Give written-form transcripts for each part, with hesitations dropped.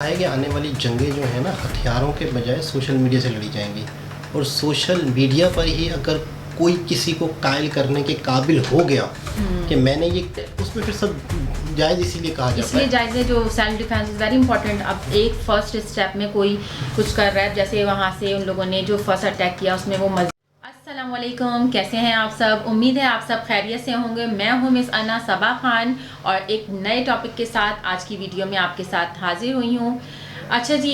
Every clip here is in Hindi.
है कि आने वाली जंगें जो है ना हथियारों के बजाय सोशल मीडिया से लड़ी जाएंगी और सोशल मीडिया पर ही अगर कोई किसी को कायल करने के काबिल हो गया कि मैंने ये उसमें फिर सब जायज़ इसीलिए कहा जाता इसलिए है। जायज़ है जो self defence is very important. अब एक फर्स्ट स्टेप में कोई कुछ कर रहा है, जैसे वहाँ से उन लोगों ने जो फर्स्ट अटैक किया उसमें वो अस्सलाम वालेकुम, कैसे हैं आप सब? उम्मीद है आप सब खैरियत से होंगे। मैं हूँ मिस अना सबा खान और एक नए टॉपिक के साथ आज की वीडियो में आपके साथ हाजिर हुई हूँ। अच्छा जी,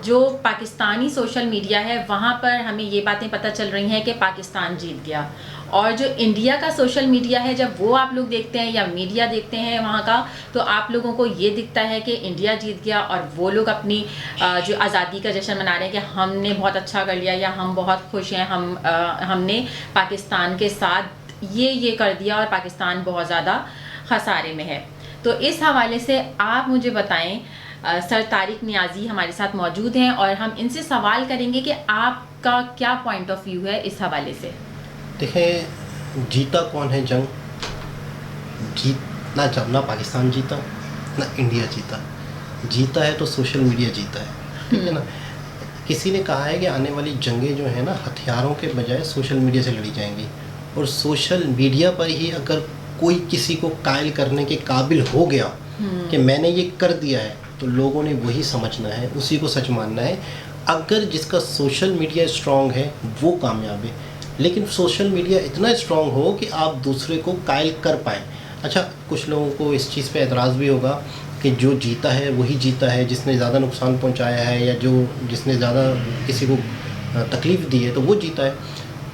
जो पाकिस्तानी सोशल मीडिया है वहाँ पर हमें ये बातें पता चल रही हैं कि पाकिस्तान जीत गया, और जो इंडिया का सोशल मीडिया है जब वो आप लोग देखते हैं या मीडिया देखते हैं वहाँ का, तो आप लोगों को ये दिखता है कि इंडिया जीत गया और वो लोग अपनी जो आज़ादी का जश्न मना रहे हैं कि हमने बहुत अच्छा कर लिया या हम बहुत खुश हैं, हमने पाकिस्तान के साथ ये कर दिया और पाकिस्तान बहुत ज़्यादा खसारे में है। तो इस हवाले से आप मुझे बताएं, सर तारिक नियाजी हमारे साथ मौजूद हैं और हम इनसे सवाल करेंगे कि आपका क्या पॉइंट ऑफ व्यू है इस हवाले से। देखें, जीता कौन है जंग? जीतना जब ना पाकिस्तान जीता ना इंडिया जीता। जीता है तो सोशल मीडिया जीता है, ठीक है ना। किसी ने कहा है कि आने वाली जंगें जो है ना हथियारों के बजाय सोशल मीडिया से लड़ी जाएंगी और सोशल मीडिया पर ही अगर कोई किसी को कायल करने के काबिल हो गया कि मैंने ये कर दिया है तो लोगों ने वही समझना है, उसी को सच मानना है। अगर जिसका सोशल मीडिया स्ट्रॉन्ग है वो कामयाब है, लेकिन सोशल मीडिया इतना स्ट्रॉन्ग हो कि आप दूसरे को कायल कर पाएँ। अच्छा, कुछ लोगों को इस चीज़ पे एतराज़ भी होगा कि जो जीता है वही जीता है, जिसने ज़्यादा नुकसान पहुंचाया है या जिसने ज़्यादा किसी को तकलीफ़ दी है तो वो जीता है।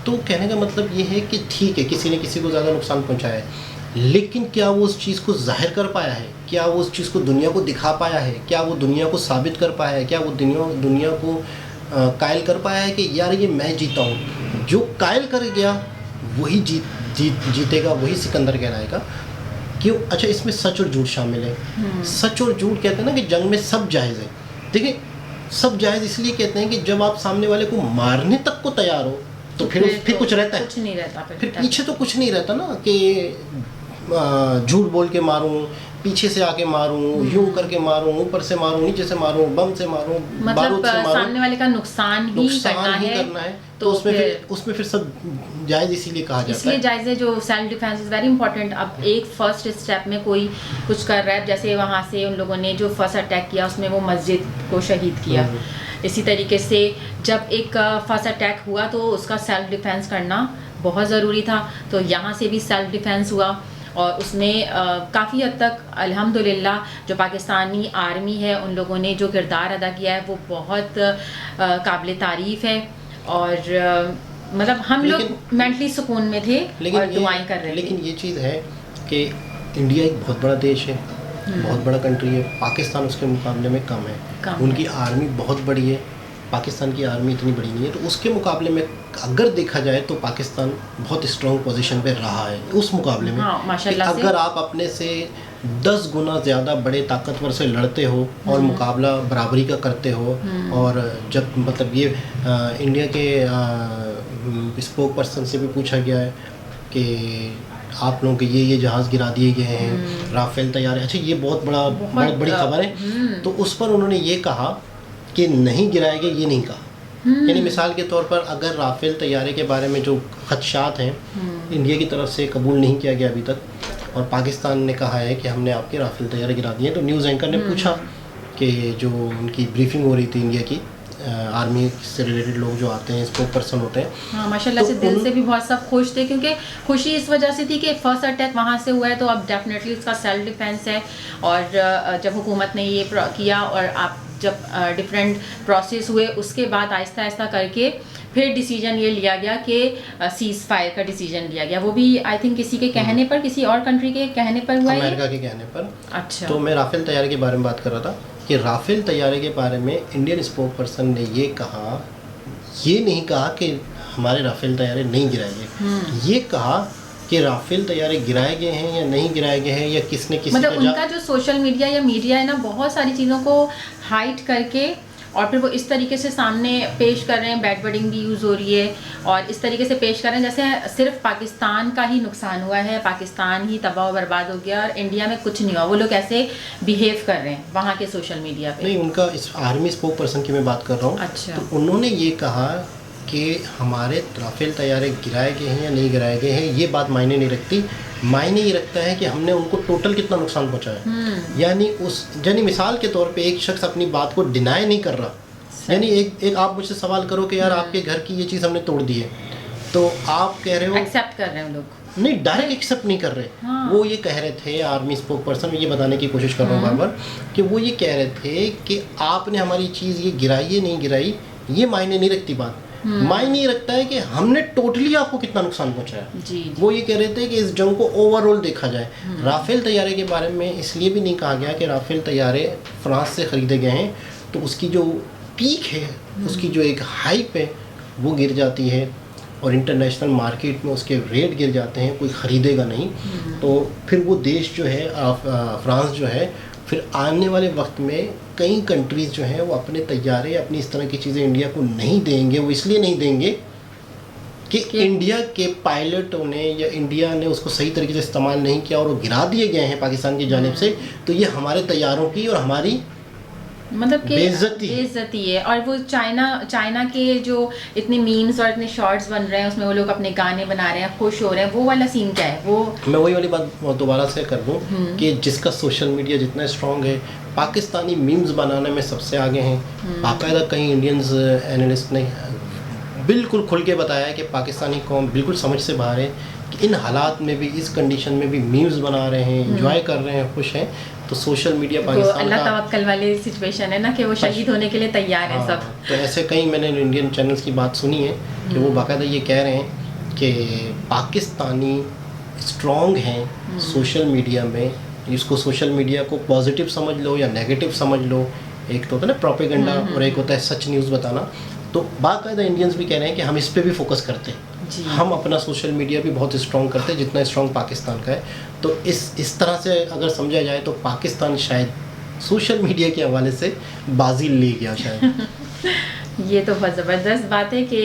तो कहने का मतलब ये है कि ठीक है, किसी ने किसी को ज़्यादा नुकसान पहुंचाया है, लेकिन क्या वो उस चीज़ को ज़ाहिर कर पाया है? क्या वो उस चीज़ को दुनिया को दिखा पाया है? क्या वो दुनिया को साबित कर पाया है? क्या वो दुनिया को कायल कर पाया है कि यार ये मैं जीता हूँ? जो कायल कर गया वही जीतेगा, वही सिकंदर कहलाएगा। क्यों? अच्छा, इसमें सच और झूठ शामिल है। सच और झूठ कहते हैं ना कि जंग में सब जायज़ है। देखिए, सब जायज़ इसलिए कहते हैं कि जब आप सामने वाले को मारने तक को तैयार हो तो फिर कुछ रहता है, कुछ नहीं रहता, फिर पीछे तो कुछ नहीं रहता ना कि झूठ बोल के मारूं, पीछे से आके मारूं, यूं करके मारूं, ऊपर से मारूं, नीचे से मारूं, बम से मारूं, बारूद से मारूं, सामने वाले का नुकसान ही करना है। तो उसमें फिर सब जायज़ इसीलिए कहा जाता है। इसलिए जायज़ है जो self defence is very important. अब एक फर्स्ट स्टेप में कोई कुछ कर रहा है, जैसे वहाँ से उन लोगों ने जो फर्स्ट अटैक किया उसमें वो मस्जिद को शहीद किया। इसी तरीके से जब एक फर्स्ट अटैक हुआ तो उसका सेल्फ डिफेंस करना बहुत ज़रूरी था, तो यहाँ से भी सेल्फ डिफेंस हुआ और उसमें काफ़ी हद तक अल्हम्दुलिल्लाह जो पाकिस्तानी आर्मी है उन लोगों ने जो किरदार अदा किया है वो बहुत काबिल तारीफ़ है। और मतलब हम लोग मेंटली सुकून में थे और दुआएं कर रहे थे। लेकिन ये चीज़ है कि इंडिया एक बहुत बड़ा देश है, बहुत बड़ा कंट्री है। पाकिस्तान उसके मुकाबले में कम है। उनकी आर्मी बहुत बड़ी है, पाकिस्तान की आर्मी इतनी बड़ी नहीं है। तो उसके मुकाबले में अगर देखा जाए तो पाकिस्तान बहुत स्ट्रॉन्ग पोजीशन पे रहा है उस मुकाबले में। माशाल्लाह से अगर आप अपने से 10 गुना ज़्यादा बड़े ताकतवर से लड़ते हो और मुकाबला बराबरी का करते हो, और जब मतलब ये इंडिया के स्पोक पर्सन से भी पूछा गया है कि आप लोगों के ये जहाज़ गिरा दिए गए हैं, राफेल तैयार है। अच्छा, ये बहुत बड़ी खबर है। तो उस पर उन्होंने ये कहा कि नहीं गिराए गए, ये नहीं कहा। यानी मिसाल के तौर पर अगर राफेल तैयारे के बारे में जो खदशात हैं इंडिया की तरफ से कबूल नहीं किया गया अभी तक, और पाकिस्तान ने कहा है कि हमने आपके राफेल तैयारे गिरा दिए, तो न्यूज़ एंकर ने पूछा कि जो उनकी ब्रीफिंग हो रही थी इंडिया की, आर्मी से रिलेटेड लोग जो आते हैं, स्पोक पर्सन होते हैं, हाँ माशाल्लाह से दिल से भी बहुत सब खुश थे, क्योंकि खुशी इस वजह से थी कि फर्स्ट अटैक वहाँ से हुआ है तो अब डेफिनेटली उसका सेल्फ डिफेंस है। और जब हुकूमत ने ये किया और आप जब डिफरेंट प्रोसेस हुए उसके बाद आहिस्ता आहिस्ता करके फिर डिसीजन ये लिया गया कि सीज़ फायर का डिसीजन लिया गया। वो भी आई थिंक किसी के कहने पर, किसी और कंट्री के कहने पर हुआ है, अमेरिका के कहने पर। अच्छा, तो मैं राफेल तैयारे के बारे में बात कर रहा था कि राफेल तैयारे के बारे में इंडियन स्पोक पर्सन ने ये नहीं कहा कि हमारे राफेल तैयारे नहीं गिराए गए। ये कहा कि राफेल तैयारे गिराए गए हैं या नहीं गिराए गए हैं, या किसने किसी मतलब उनका जो सोशल मीडिया या मीडिया है ना, बहुत सारी चीज़ों को हाइड करके और फिर वो इस तरीके से सामने पेश कर रहे हैं, बैड वर्डिंग भी यूज़ हो रही है और इस तरीके से पेश कर रहे हैं जैसे सिर्फ पाकिस्तान का ही नुकसान हुआ है, पाकिस्तान ही तबाह बर्बाद हो गया और इंडिया में कुछ नहीं हुआ। वो लोग ऐसे बिहेव कर रहे हैं वहाँ के सोशल मीडिया पे। नहीं, उनका इस आर्मी स्पोक पर्सन की मैं बात कर रहा हूँ। अच्छा। तो उन्होंने ये कहा कि हमारे राफेल तैयारे गिराए गए हैं या नहीं गिराए गए हैं ये बात मायने नहीं रखती, मायने ये रखता है कि हमने उनको टोटल कितना नुकसान पहुंचाया। यानी मिसाल के तौर पे एक शख्स अपनी बात को डिनाई नहीं कर रहा, यानी एक आप मुझसे सवाल करो कि यार आपके घर की ये चीज़ हमने तोड़ दी है, तो आप कह रहे हो एक्सेप्ट कर रहे हैं लोग, नहीं डायरेक्ट एक्सेप्ट नहीं कर रहे। हाँ। वो ये कह रहे थे, आर्मी स्पोक पर्सन ये बताने की कोशिश कर रहा हूँ बार बार कि वो ये कह रहे थे कि आपने हमारी चीज़ ये गिराई है नहीं गिराई ये मायने नहीं रखती बात, मायने ये रखता है कि हमने टोटली आपको कितना नुकसान पहुंचाया। जी। वो ये कह रहे थे कि इस जंग को ओवरऑल देखा जाए। राफेल तैयारे के बारे में इसलिए भी नहीं कहा गया कि राफेल तैयारे फ्रांस से ख़रीदे गए हैं तो उसकी जो पीक है, उसकी जो एक हाइप है वो गिर जाती है और इंटरनेशनल मार्केट में उसके रेट गिर जाते हैं, कोई ख़रीदेगा नहीं। तो फिर वो देश जो है फ्रांस जो है फिर आने वाले वक्त में कई कंट्रीज़ जो हैं वो अपने तैयारे अपनी इस तरह की चीज़ें इंडिया को नहीं देंगे। वो इसलिए नहीं देंगे कि इंडिया के पायलटों ने या इंडिया ने उसको सही तरीके से इस्तेमाल नहीं किया और वो गिरा दिए गए हैं पाकिस्तान की जानिब से, तो ये हमारे तैयारों की और हमारी मतलब कि बेइज्जती है। और वो चाइना के जो इतने मीम्स और इतने शॉर्ट्स बन रहे हैं उसमें वो लोग अपने गाने बना रहे हैं, खुश हो रहे हैं, वो वाला सीन क्या है? वो मैं वही वाली बात दोबारा से कर दूं कि जिसका सोशल मीडिया जितना स्ट्रांग है, पाकिस्तानी मीम्स बनाने में सबसे आगे हैं। बाकायदा कई इंडियंस एनालिस्ट ने बिल्कुल खुल के बताया कि पाकिस्तानी कौम बिल्कुल समझ से बाहर है कि इन हालात में भी, इस कंडीशन में भी मीम्स बना रहे हैं, एंजॉय कर रहे हैं, खुश हैं। तो सोशल मीडिया पाकिस्तान अल्लाह तवक्कल वाली सिचुएशन है ना कि वो शहीद होने के लिए तैयार है सब। तो ऐसे कई मैंने इंडियन चैनल्स की बात सुनी है कि वो बाकायदा ये कह रहे हैं कि पाकिस्तानी स्ट्रॉन्ग हैं सोशल मीडिया में। इसको सोशल मीडिया को पॉजिटिव समझ लो या नेगेटिव समझ लो, एक तो होता है ना प्रोपेगेंडा और एक होता है सच न्यूज़ बताना। तो बाकायदा इंडियंस भी कह रहे हैं कि हम इस पे भी फोकस करते हैं, हम अपना सोशल मीडिया भी बहुत स्ट्रॉन्ग करते हैं जितना स्ट्रॉन्ग पाकिस्तान का है। तो इस तरह से अगर समझा जाए तो पाकिस्तान शायद सोशल मीडिया के हवाले से बाजी ले गया शायद। ये तो बहुत ज़बरदस्त बात है कि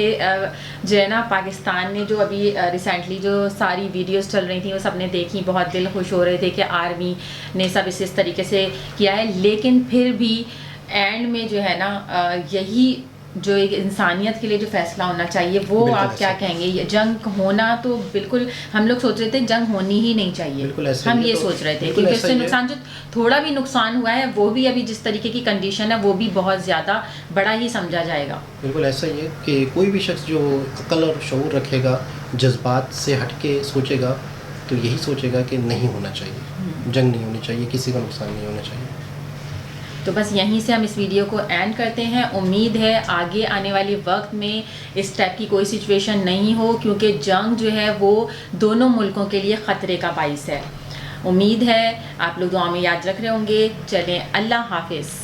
जो है ना पाकिस्तान ने जो अभी रिसेंटली जो सारी वीडियोस चल रही थी वो सबने देखी, बहुत दिल खुश हो रहे थे कि आर्मी ने सब इस तरीके से किया है। लेकिन फिर भी एंड में जो है ना यही जो एक इंसानियत के लिए जो फैसला होना चाहिए वो आप क्या कहेंगे? ये जंग होना तो बिल्कुल हम लोग सोच रहे थे जंग होनी ही नहीं चाहिए, हम ये सोच रहे थे क्योंकि उससे नुकसान जो थोड़ा भी नुकसान हुआ है वो भी अभी जिस तरीके की कंडीशन है वो भी बहुत ज़्यादा बड़ा ही समझा जाएगा। बिल्कुल ऐसा ही है कि कोई भी शख्स जो अक्ल और शऊर रखेगा, जज्बात से हट के सोचेगा तो यही सोचेगा कि नहीं होना चाहिए, जंग नहीं होनी चाहिए, किसी का नुकसान नहीं होना चाहिए। तो बस यहीं से हम इस वीडियो को एंड करते हैं। उम्मीद है आगे आने वाले वक्त में इस टाइप की कोई सिचुएशन नहीं हो क्योंकि जंग जो है वो दोनों मुल्कों के लिए ख़तरे का बाइस है। उम्मीद है आप लोग दुआ में याद रख रहे होंगे। चलें, अल्लाह हाफिज़।